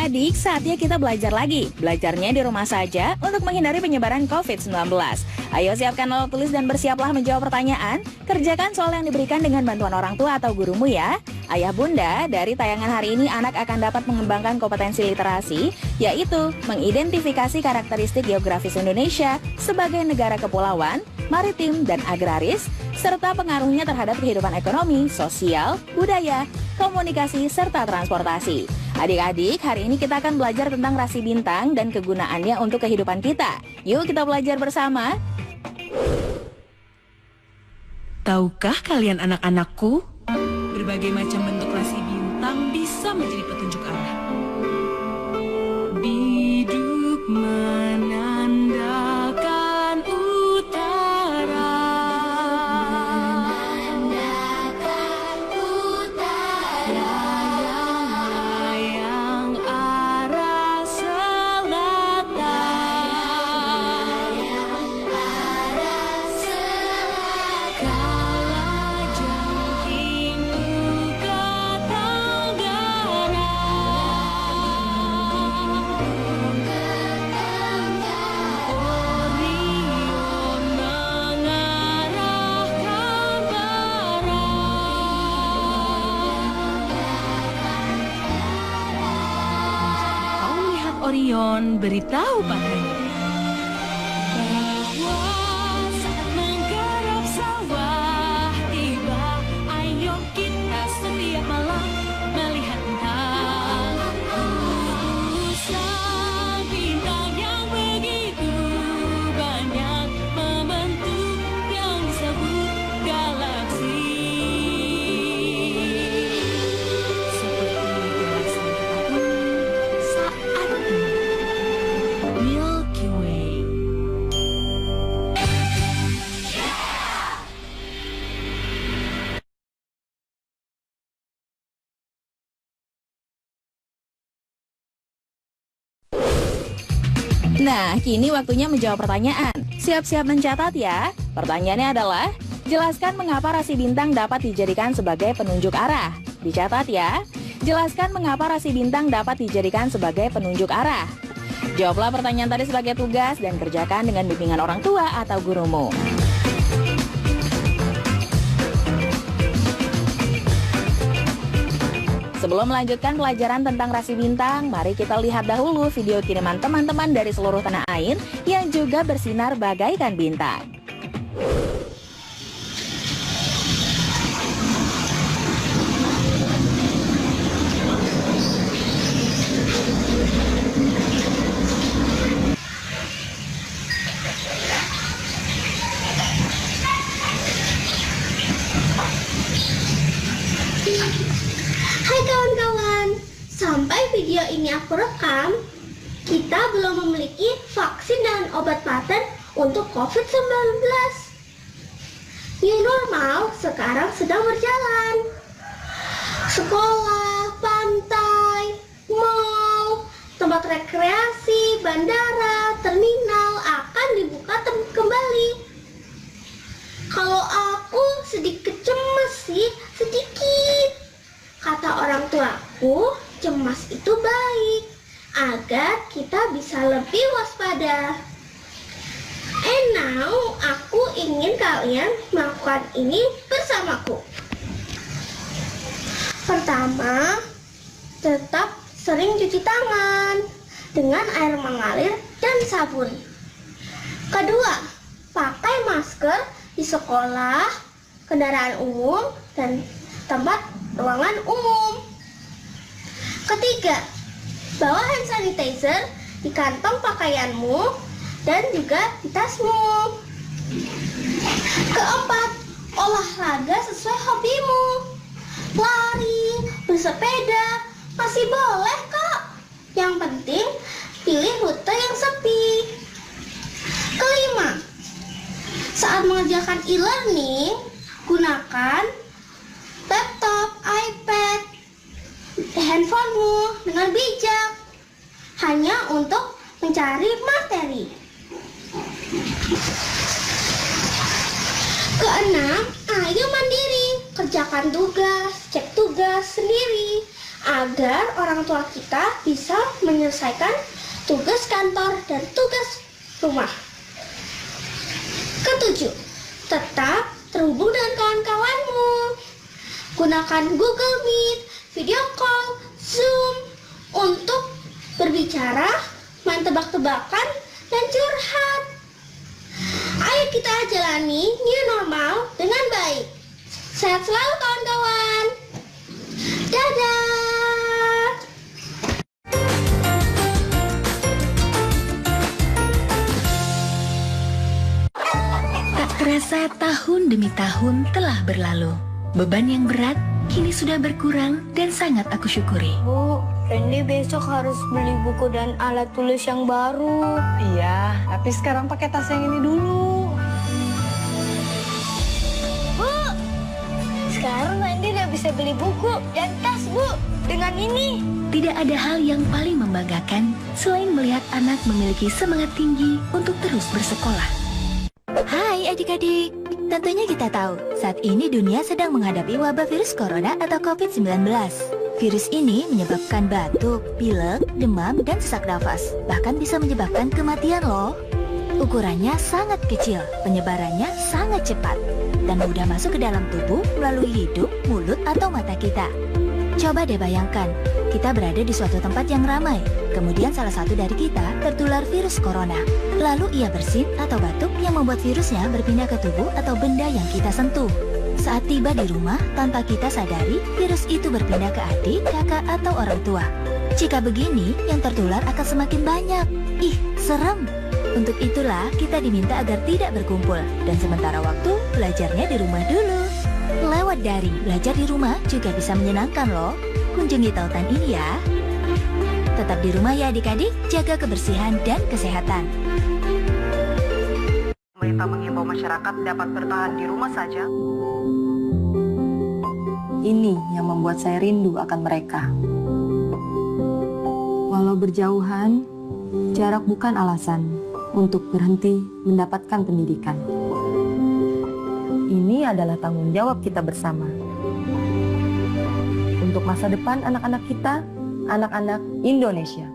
Adik-adik, saatnya kita belajar lagi. Belajarnya di rumah saja untuk menghindari penyebaran COVID-19. Ayo siapkan alat tulis dan bersiaplah menjawab pertanyaan. Kerjakan soal yang diberikan dengan bantuan orang tua atau gurumu ya. Ayah bunda, dari tayangan hari ini anak akan dapat mengembangkan kompetensi literasi, yaitu mengidentifikasi karakteristik geografis Indonesia sebagai negara kepulauan, maritim, dan agraris, serta pengaruhnya terhadap kehidupan ekonomi, sosial, budaya, komunikasi, serta transportasi. Adik-adik, hari ini kita akan belajar tentang rasi bintang dan kegunaannya untuk kehidupan kita. Yuk kita belajar bersama. Tahukah kalian anak-anakku, berbagai macam bentuk rasi bintang bisa menjadi petunjuk arah. Biduk menandakan utara, layang arah selatan, kalajengking buka tenggara, Orion mengarahkan barat. Kau melihat Orion, beritahu padanya bahwa saat menggarap sawah tiba. Ayo kita setiap malam melihat bintang, busan bintang yang begitu banyak membentuk yang disebut galaksi. Seperti galaksi kita pun saat ini, Milky Way. Nah, kini waktunya menjawab pertanyaan. Siap-siap mencatat ya. Pertanyaannya adalah, jelaskan mengapa rasi bintang dapat dijadikan sebagai penunjuk arah. Dicatat ya. Jelaskan mengapa rasi bintang dapat dijadikan sebagai penunjuk arah. Jawablah pertanyaan tadi sebagai tugas dan kerjakan dengan bimbingan orang tua atau gurumu. Sebelum melanjutkan pelajaran tentang rasi bintang, mari kita lihat dahulu video kiriman teman-teman dari seluruh tanah air yang juga bersinar bagaikan bintang. Hai kawan-kawan, sampai video ini aku rekam, kita belum memiliki vaksin dan obat paten untuk COVID-19. New normal sekarang sedang berjalan. Sekolah, pantai, mall, tempat rekreasi, bandara, terminal akan dibuka kembali. Kalau aku sedikit cemas sih, sedikit. Kata orang tuaku, cemas itu baik, agar kita bisa lebih waspada. And now, aku ingin kalian melakukan ini bersamaku. Pertama, tetap sering cuci tangan dengan air mengalir dan sabun. Kedua, pakai masker di sekolah, kendaraan umum, dan tempat ruangan umum. Ketiga, bawa hand sanitizer di kantong pakaianmu dan juga di tasmu. Keempat, olahraga sesuai hobimu. Lari, bersepeda, masih boleh kok. Yang penting, pilih rute yang sepi. Kelima, saat mengerjakan e-learning, gunakan laptop, iPad, handphonemu dengan bijak, hanya untuk mencari materi. Keenam, ayo mandiri, kerjakan tugas, cek tugas sendiri. agar orang tua kita bisa menyelesaikan tugas kantor dan tugas rumah. Ketujuh, tetap terhubung dengan kawan-kawanmu. Gunakan Google Meet, video call, Zoom untuk berbicara, main tebak-tebakan, dan curhat. Ayo kita jalani new normal dengan baik. Sehat selalu kawan-kawan. Dadah. Tak terasa tahun demi tahun telah berlalu. Beban yang berat kini sudah berkurang dan sangat aku syukuri. Bu, Randy besok harus beli buku dan alat tulis yang baru. Iya, tapi sekarang pakai tas yang ini dulu. Bu, sekarang Randy udah bisa beli buku dan tas, Bu. Dengan ini. Tidak ada hal yang paling membanggakan selain melihat anak memiliki semangat tinggi untuk terus bersekolah. Hai adik-adik, tentunya kita tahu saat ini dunia sedang menghadapi wabah virus corona atau COVID-19. Virus ini menyebabkan batuk, pilek, demam, dan sesak nafas. Bahkan bisa menyebabkan kematian loh. Ukurannya sangat kecil, penyebarannya sangat cepat, dan mudah masuk ke dalam tubuh melalui hidung, mulut, atau mata kita. Coba deh bayangkan, kita berada di suatu tempat yang ramai, kemudian salah satu dari kita tertular virus corona. Lalu ia bersin atau batuk yang membuat virusnya berpindah ke tubuh atau benda yang kita sentuh. Saat tiba di rumah, tanpa kita sadari, virus itu berpindah ke adik, kakak, atau orang tua. Jika begini, yang tertular akan semakin banyak. Ih, serem! Untuk itulah kita diminta agar tidak berkumpul, dan sementara waktu, belajarnya di rumah dulu. Lewat daring, belajar di rumah juga bisa menyenangkan loh. Kunjungi tautan ini ya. Tetap di rumah ya adik-adik, jaga kebersihan dan kesehatan. Pemerintah mengimbau masyarakat dapat bertahan di rumah saja. Ini yang membuat saya rindu akan mereka. Walau berjauhan, jarak bukan alasan untuk berhenti mendapatkan pendidikan. Ini adalah tanggung jawab kita bersama. Untuk masa depan anak-anak kita, anak-anak Indonesia.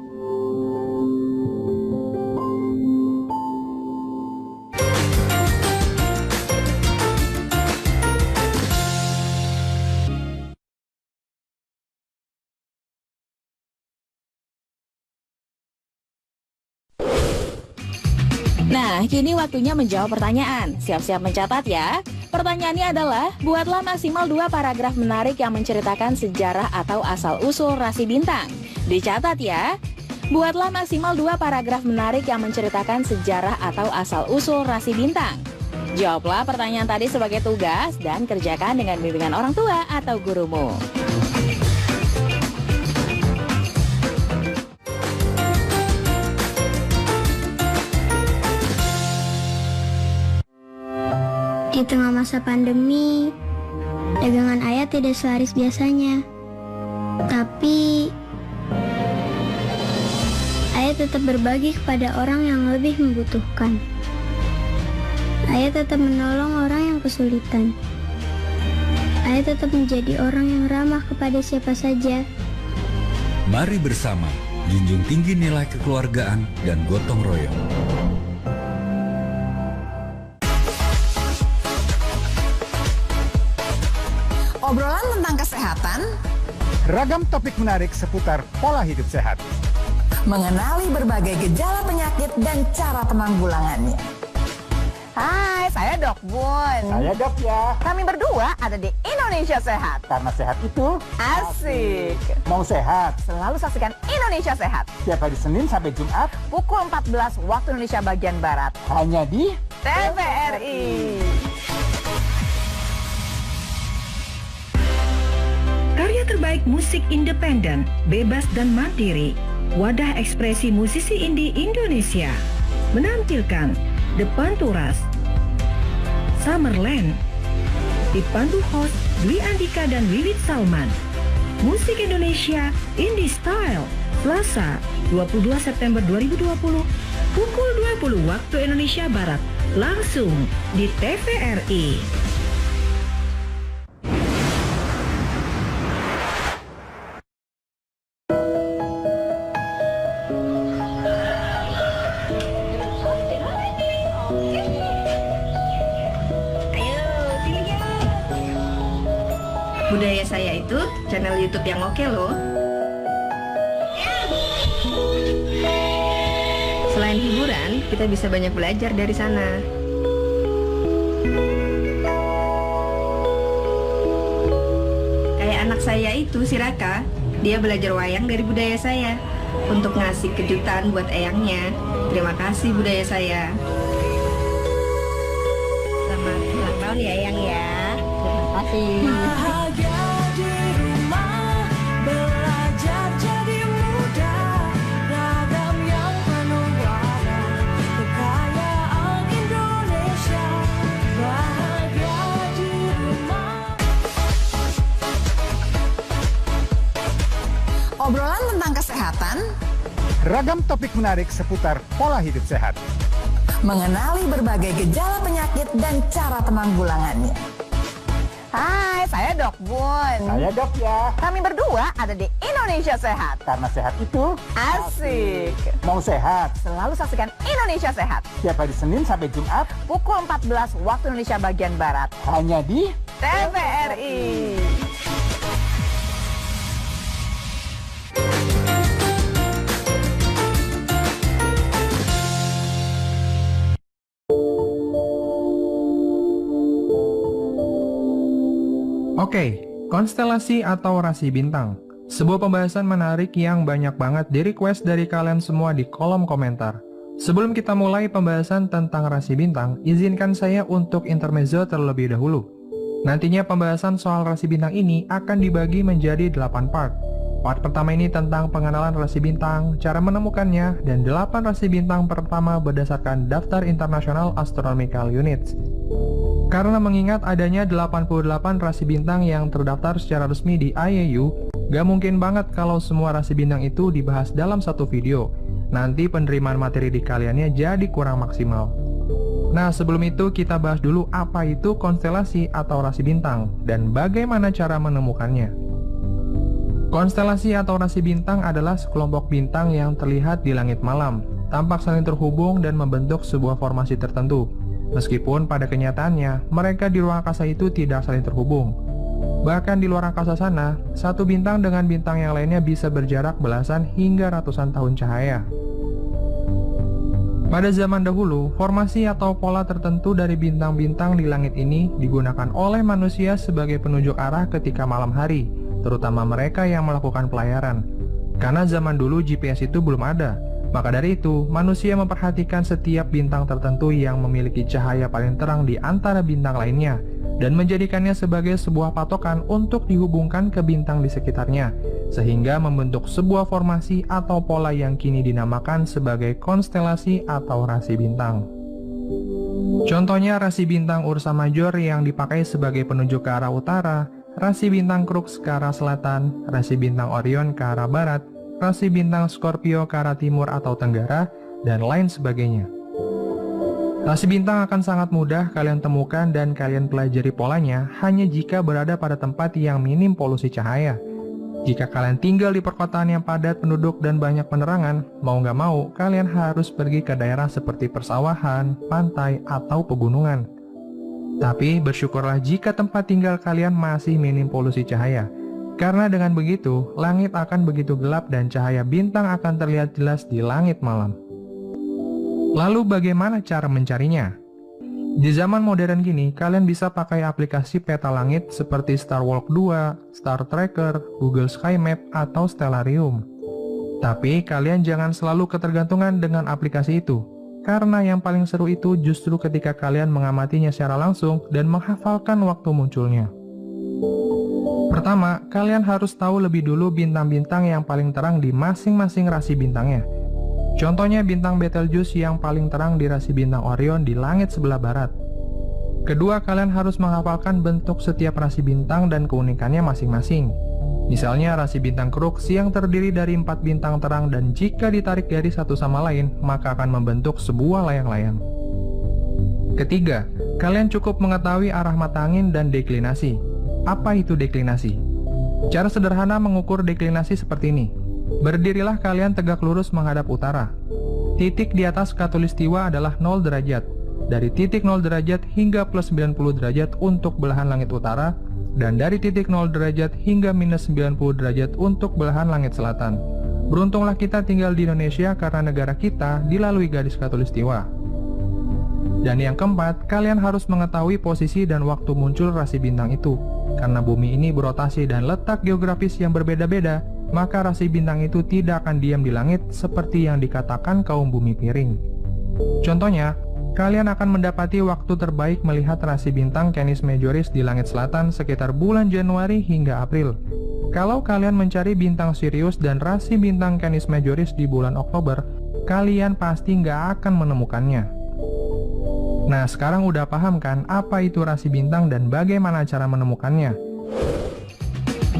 Nah, kini waktunya menjawab pertanyaan. Siap-siap mencatat ya. Pertanyaannya adalah, buatlah maksimal 2 paragraf menarik yang menceritakan sejarah atau asal-usul rasi bintang. Dicatat ya. Buatlah maksimal 2 paragraf menarik yang menceritakan sejarah atau asal-usul rasi bintang. Jawablah pertanyaan tadi sebagai tugas dan kerjakan dengan bimbingan orang tua atau gurumu. Di tengah masa pandemi, dagangan ayah tidak selaris biasanya. Tapi, ayah tetap berbagi kepada orang yang lebih membutuhkan. Ayah tetap menolong orang yang kesulitan. Ayah tetap menjadi orang yang ramah kepada siapa saja. Mari bersama, junjung tinggi nilai kekeluargaan dan gotong royong. Obrolan tentang kesehatan, ragam topik menarik seputar pola hidup sehat, mengenali berbagai gejala penyakit dan cara penanggulangannya. Hai, saya Dok Bun. Saya Dok ya. Kami berdua ada di Indonesia Sehat. Karena sehat itu Asik. mau sehat. Selalu saksikan Indonesia Sehat. Tiap hari Senin sampai Jumat, Pukul 14 waktu Indonesia bagian Barat. hanya di TVRI. Karya terbaik musik independen, bebas dan mandiri. Wadah ekspresi musisi indie Indonesia menampilkan The Panturas, Summerland, dipandu host Dwi Andika dan Wiwit Salman. Musik Indonesia Indie Style, Selasa 22 September 2020, pukul 20 waktu Indonesia Barat, langsung di TVRI. saya itu channel YouTube yang oke loh. Selain hiburan, kita bisa banyak belajar dari sana. Kayak anak saya itu, si Raka, dia belajar wayang dari budaya saya untuk ngasih kejutan buat eyangnya. Terima kasih budaya saya. Selamat ulang tahun ya Eyang ya. Terima kasih. Obrolan tentang kesehatan, Ragam topik menarik seputar pola hidup sehat. mengenali berbagai gejala penyakit dan cara penanggulangannya. Hai, saya Dok Bun. Saya Dok ya. Kami berdua ada di Indonesia Sehat. Karena sehat itu Asik. mau sehat. Selalu saksikan Indonesia Sehat. Tiap hari Senin sampai Jumat. Pukul 14 waktu Indonesia bagian Barat. Hanya di TVRI. Oke, konstelasi atau rasi bintang. Sebuah pembahasan menarik yang banyak banget di-request dari kalian semua di kolom komentar. Sebelum kita mulai pembahasan tentang rasi bintang, izinkan saya untuk intermezzo terlebih dahulu. Nantinya pembahasan soal rasi bintang ini akan dibagi menjadi 8 part. Part pertama ini tentang pengenalan rasi bintang, cara menemukannya, dan 8 rasi bintang pertama berdasarkan Daftar International Astronomical Units. Karena mengingat adanya 88 rasi bintang yang terdaftar secara resmi di IAU, gak mungkin banget kalau semua rasi bintang itu dibahas dalam satu video. Nanti penerimaan materi di kaliannya jadi kurang maksimal. Nah, sebelum itu kita bahas dulu apa itu konstelasi atau rasi bintang, dan bagaimana cara menemukannya. Konstelasi atau rasi bintang adalah sekelompok bintang yang terlihat di langit malam, tampak saling terhubung dan membentuk sebuah formasi tertentu. Meskipun pada kenyataannya, mereka di ruang angkasa itu tidak saling terhubung. Bahkan di luar angkasa sana, satu bintang dengan bintang yang lainnya bisa berjarak belasan hingga ratusan tahun cahaya. Pada zaman dahulu, formasi atau pola tertentu dari bintang-bintang di langit ini digunakan oleh manusia sebagai penunjuk arah ketika malam hari, terutama mereka yang melakukan pelayaran. Karena zaman dulu GPS itu belum ada. Maka dari itu, manusia memperhatikan setiap bintang tertentu yang memiliki cahaya paling terang di antara bintang lainnya, dan menjadikannya sebagai sebuah patokan untuk dihubungkan ke bintang di sekitarnya, sehingga membentuk sebuah formasi atau pola yang kini dinamakan sebagai konstelasi atau rasi bintang. Contohnya rasi bintang Ursa Major yang dipakai sebagai penunjuk ke arah utara, rasi bintang Crux ke arah selatan, rasi bintang Orion ke arah barat, rasi bintang Scorpio ke arah timur atau tenggara, dan lain sebagainya. Rasi bintang akan sangat mudah kalian temukan dan kalian pelajari polanya hanya jika berada pada tempat yang minim polusi cahaya. Jika kalian tinggal di perkotaan yang padat penduduk dan banyak penerangan, mau nggak mau kalian harus pergi ke daerah seperti persawahan, pantai, atau pegunungan. Tapi bersyukurlah jika tempat tinggal kalian masih minim polusi cahaya. Karena dengan begitu, langit akan begitu gelap dan cahaya bintang akan terlihat jelas di langit malam. Lalu bagaimana cara mencarinya? Di zaman modern gini, kalian bisa pakai aplikasi peta langit seperti Starwalk 2, Star Tracker, Google Sky Map, atau Stellarium. Tapi kalian jangan selalu ketergantungan dengan aplikasi itu. Karena yang paling seru itu justru ketika kalian mengamatinya secara langsung dan menghafalkan waktu munculnya. Pertama, kalian harus tahu lebih dulu bintang-bintang yang paling terang di masing-masing rasi bintangnya. Contohnya bintang Betelgeuse yang paling terang di rasi bintang Orion di langit sebelah barat. Kedua, kalian harus menghafalkan bentuk setiap rasi bintang dan keunikannya masing-masing. Misalnya rasi bintang Crux yang terdiri dari 4 bintang terang dan jika ditarik garis satu sama lain, maka akan membentuk sebuah layang-layang. Ketiga, kalian cukup mengetahui arah mata angin dan deklinasi. Apa itu deklinasi? Cara sederhana mengukur deklinasi seperti ini. Berdirilah kalian tegak lurus menghadap utara. Titik di atas khatulistiwa adalah 0 derajat. Dari titik 0 derajat hingga plus 90 derajat untuk belahan langit utara, dan dari titik 0 derajat hingga minus 90 derajat untuk belahan langit selatan. Beruntunglah kita tinggal di Indonesia karena negara kita dilalui garis khatulistiwa. Dan yang keempat, kalian harus mengetahui posisi dan waktu muncul rasi bintang itu. Karena bumi ini berotasi dan letak geografis yang berbeda-beda, maka rasi bintang itu tidak akan diam di langit seperti yang dikatakan kaum bumi piring. Contohnya, kalian akan mendapati waktu terbaik melihat rasi bintang Canis Majoris di langit selatan sekitar bulan Januari hingga April. Kalau kalian mencari bintang Sirius dan rasi bintang Canis Majoris di bulan Oktober, kalian pasti nggak akan menemukannya. Nah, sekarang udah paham kan apa itu rasi bintang dan bagaimana cara menemukannya?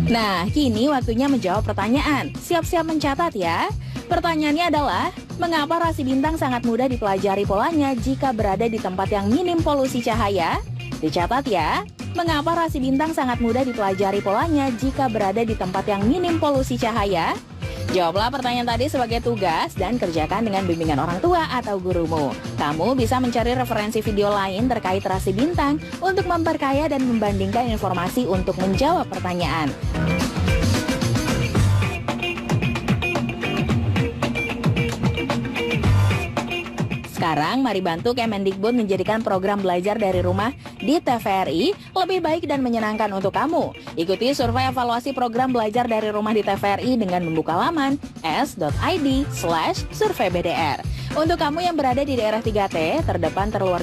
Nah, kini waktunya menjawab pertanyaan. Siap-siap mencatat ya. Pertanyaannya adalah, mengapa rasi bintang sangat mudah dipelajari polanya jika berada di tempat yang minim polusi cahaya? Dicatat ya. Mengapa rasi bintang sangat mudah dipelajari polanya jika berada di tempat yang minim polusi cahaya? Jawablah pertanyaan tadi sebagai tugas dan kerjakan dengan bimbingan orang tua atau gurumu. Kamu bisa mencari referensi video lain terkait rasi bintang untuk memperkaya dan membandingkan informasi untuk menjawab pertanyaan. Sekarang mari bantu Kemendikbud menjadikan program belajar dari rumah di TVRI lebih baik dan menyenangkan untuk kamu. Ikuti survei evaluasi program belajar dari rumah di TVRI dengan membuka laman s.id/surveibdr. Untuk kamu yang berada di daerah 3T, terdepan, terluar